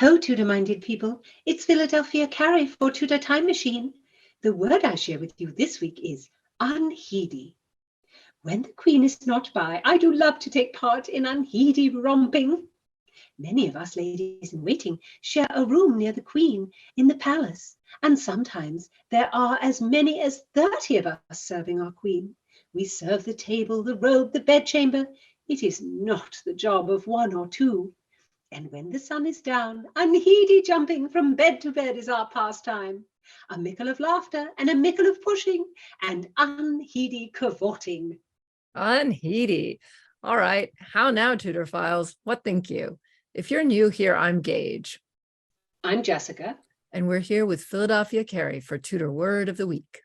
Ho, Tudor-minded people. It's Philadelphia Carrie for Tudor Time Machine. The word I share with you this week is unheedy. When the Queen is not by, I do love to take part in unheedy romping. Many of us ladies in waiting share a room near the Queen in the palace, and sometimes there are as many as 30 of us serving our Queen. We serve the table, the robe, the bedchamber. It is not the job of one or two. And when the sun is down, unheedy jumping from bed to bed is our pastime. A mickle of laughter and a mickle of pushing, and unheedy cavorting. Unheedy. All right. How now, Tudor Files? What think you? If you're new here, I'm Gage. I'm Jessica. And we're here with Philadelphia Carrie for Tudor Word of the Week.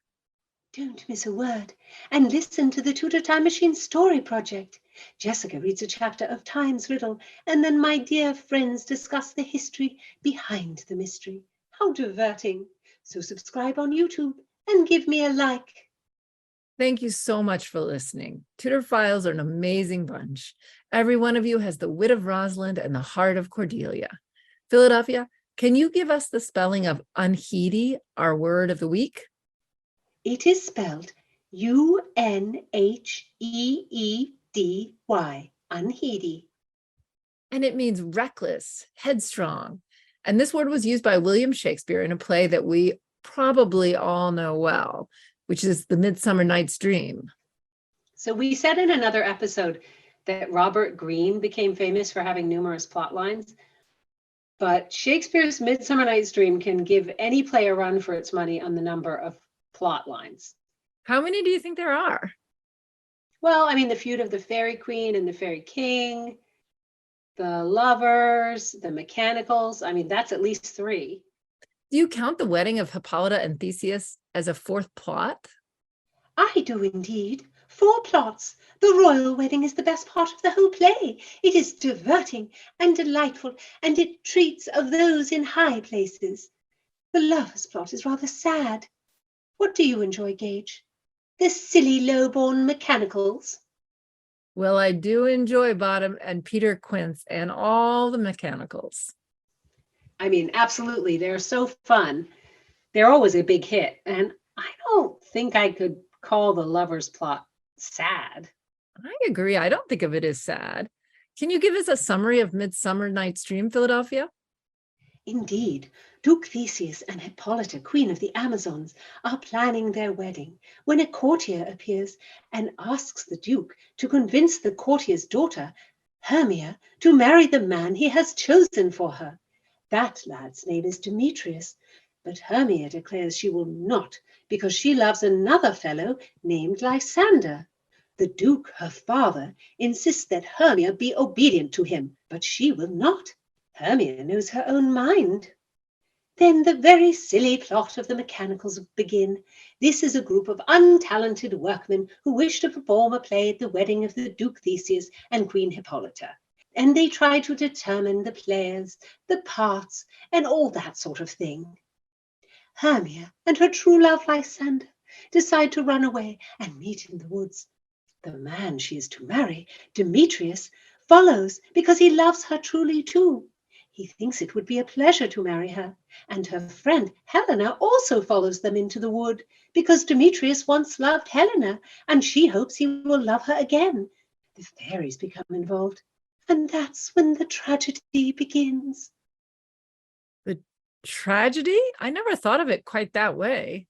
Don't miss a word and listen to the Tudor Time Machine Story Project. Jessica reads a chapter of Time's Riddle, and then my dear friends discuss the history behind the mystery. How diverting. So subscribe on YouTube and give me a like. Thank you so much for listening. Tudor Files are an amazing bunch. Every one of you has the wit of Rosalind and the heart of Cordelia. Philadelphia, can you give us the spelling of unheedy, our word of the week? It is spelled U-N-H-E-E-D-Y, unheedy. And it means reckless, headstrong. And this word was used by William Shakespeare in a play that we probably all know well, which is the Midsummer Night's Dream. So we said in another episode that Robert Greene became famous for having numerous plot lines, but Shakespeare's Midsummer Night's Dream can give any play a run for its money on the number of plot lines. How many do you think there are? Well, I mean, the feud of the Fairy Queen and the Fairy King, the lovers, the mechanicals. I mean, that's at least 3. Do you count the wedding of Hippolyta and Theseus as a 4th plot? I do indeed. 4 plots. The royal wedding is the best part of the whole play. It is diverting and delightful, and it treats of those in high places. The lovers' plot is rather sad. What do you enjoy, Gage? The silly, low-born mechanicals? Well, I do enjoy Bottom and Peter Quince and all the mechanicals. I mean, absolutely. They're so fun. They're always a big hit. And I don't think I could call the lovers' plot sad. I agree. I don't think of it as sad. Can you give us a summary of Midsummer Night's Dream, Philadelphia? Indeed, Duke Theseus and Hippolyta, Queen of the Amazons, are planning their wedding when a courtier appears and asks the Duke to convince the courtier's daughter, Hermia, to marry the man he has chosen for her. That lad's name is Demetrius, but Hermia declares she will not because she loves another fellow named Lysander. The Duke, her father, insists that Hermia be obedient to him, but she will not. Hermia knows her own mind. Then the very silly plot of the mechanicals begin. This is a group of untalented workmen who wish to perform a play at the wedding of the Duke Theseus and Queen Hippolyta. And they try to determine the players, the parts, and all that sort of thing. Hermia and her true love Lysander decide to run away and meet in the woods. The man she is to marry, Demetrius, follows because he loves her truly too. He thinks it would be a pleasure to marry her, and her friend Helena also follows them into the wood because Demetrius once loved Helena, and she hopes he will love her again. The fairies become involved, and that's when the tragedy begins. The tragedy? I never thought of it quite that way.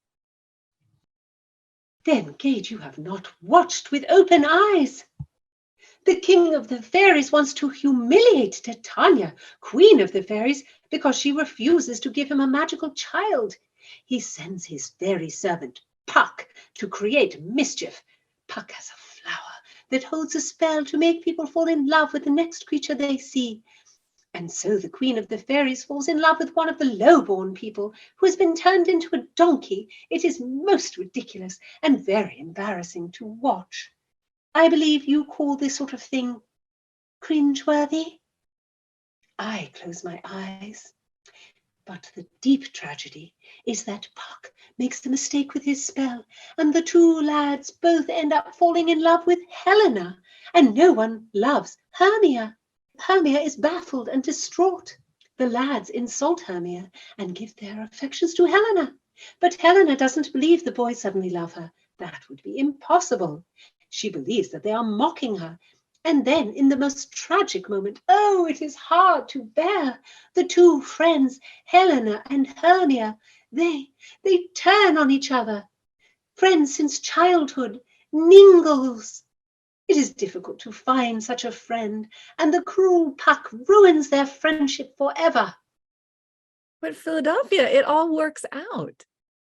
Then, Gage, you have not watched with open eyes. The king of the fairies wants to humiliate Titania, queen of the fairies, because she refuses to give him a magical child. He sends his fairy servant, Puck, to create mischief. Puck has a flower that holds a spell to make people fall in love with the next creature they see. And so the queen of the fairies falls in love with one of the low-born people who has been turned into a donkey. It is most ridiculous and very embarrassing to watch. I believe you call this sort of thing cringeworthy. I close my eyes. But the deep tragedy is that Puck makes a mistake with his spell, and the two lads both end up falling in love with Helena, and no one loves Hermia. Hermia is baffled and distraught. The lads insult Hermia and give their affections to Helena. But Helena doesn't believe the boys suddenly love her. That would be impossible. She believes that they are mocking her. And then, in the most tragic moment, oh, it is hard to bear. The two friends, Helena and Hermia, they turn on each other. Friends since childhood, Ningles. It is difficult to find such a friend, and the cruel Puck ruins their friendship forever. But Philadelphia, it all works out.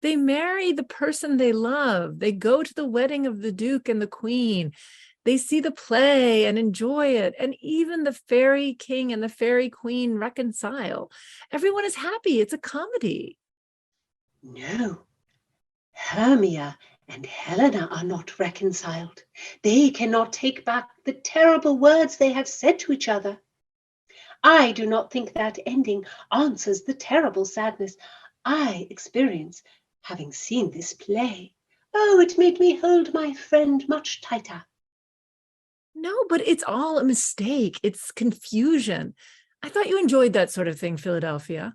They marry the person they love. They go to the wedding of the Duke and the Queen. They see the play and enjoy it. And even the fairy king and the fairy queen reconcile. Everyone is happy. It's a comedy. No, Hermia and Helena are not reconciled. They cannot take back the terrible words they have said to each other. I do not think that ending answers the terrible sadness I experience having seen this play. Oh, it made me hold my friend much tighter. No, but it's all a mistake. It's confusion. I thought you enjoyed that sort of thing, Philadelphia.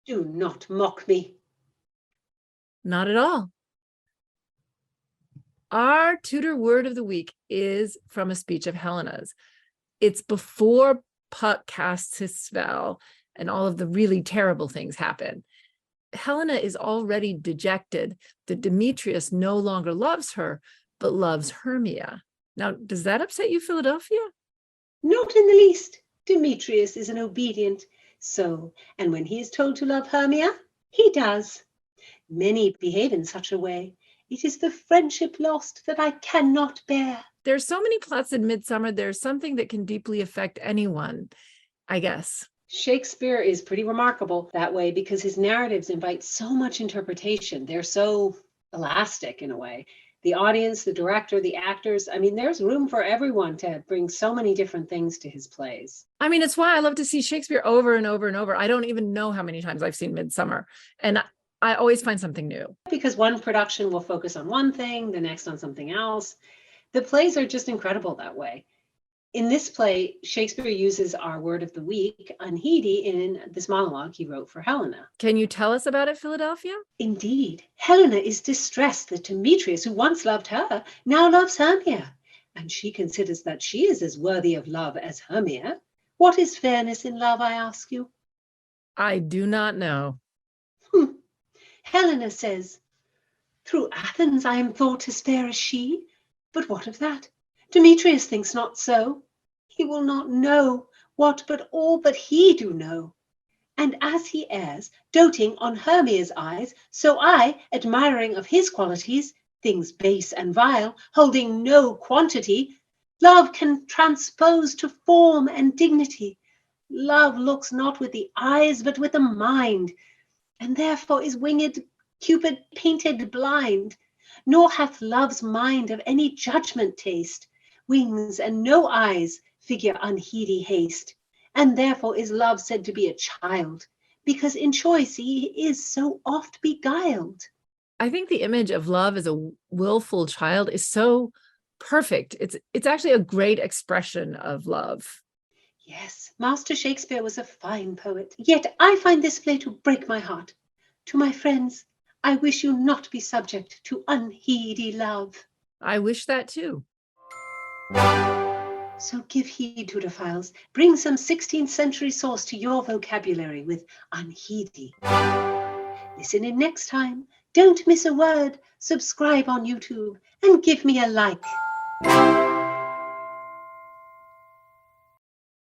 Do not mock me. Not at all. Our Tudor word of the week is from a speech of Helena's. It's before Puck casts his spell and all of the really terrible things happen. Helena is already dejected that Demetrius no longer loves her, but loves Hermia. Now, does that upset you, Philadelphia? Not in the least. Demetrius is an obedient soul, and when he is told to love Hermia, he does. Many behave in such a way. It is the friendship lost that I cannot bear. There's so many plots in Midsummer. There's something that can deeply affect anyone, I guess. Shakespeare is pretty remarkable that way because his narratives invite so much interpretation. They're so elastic in a way. The audience, the director, the actors, I mean, there's room for everyone to bring so many different things to his plays. I mean, it's why I love to see Shakespeare over and over and over. I don't even know how many times I've seen Midsummer, and I always find something new. Because one production will focus on one thing, the next on something else. The plays are just incredible that way. In this play, Shakespeare uses our word of the week, Unheedy, in this monologue he wrote for Helena. Can you tell us about it, Philadelphia? Indeed, Helena is distressed that Demetrius, who once loved her, now loves Hermia, and she considers that she is as worthy of love as Hermia. What is fairness in love, I ask you? I do not know. Helena says, "Through Athens I am thought as fair as she, but what of that? Demetrius thinks not so. He will not know what but all that he do know. And as he errs, doting on Hermia's eyes, so I, admiring of his qualities, things base and vile, holding no quantity, love can transpose to form and dignity. Love looks not with the eyes, but with the mind, and therefore is winged Cupid painted blind. Nor hath love's mind of any judgment taste, wings and no eyes, figure unheedy haste. And therefore is love said to be a child, because in choice he is so oft beguiled." I think the image of love as a willful child is so perfect. It's actually a great expression of love. Yes, Master Shakespeare was a fine poet, yet I find this play to break my heart. To my friends, I wish you not be subject to unheedy love. I wish that too. So give heed, Tudorphiles. Bring some 16th century sauce to your vocabulary with Unheedy. Listen in next time. Don't miss a word. Subscribe on YouTube and give me a like.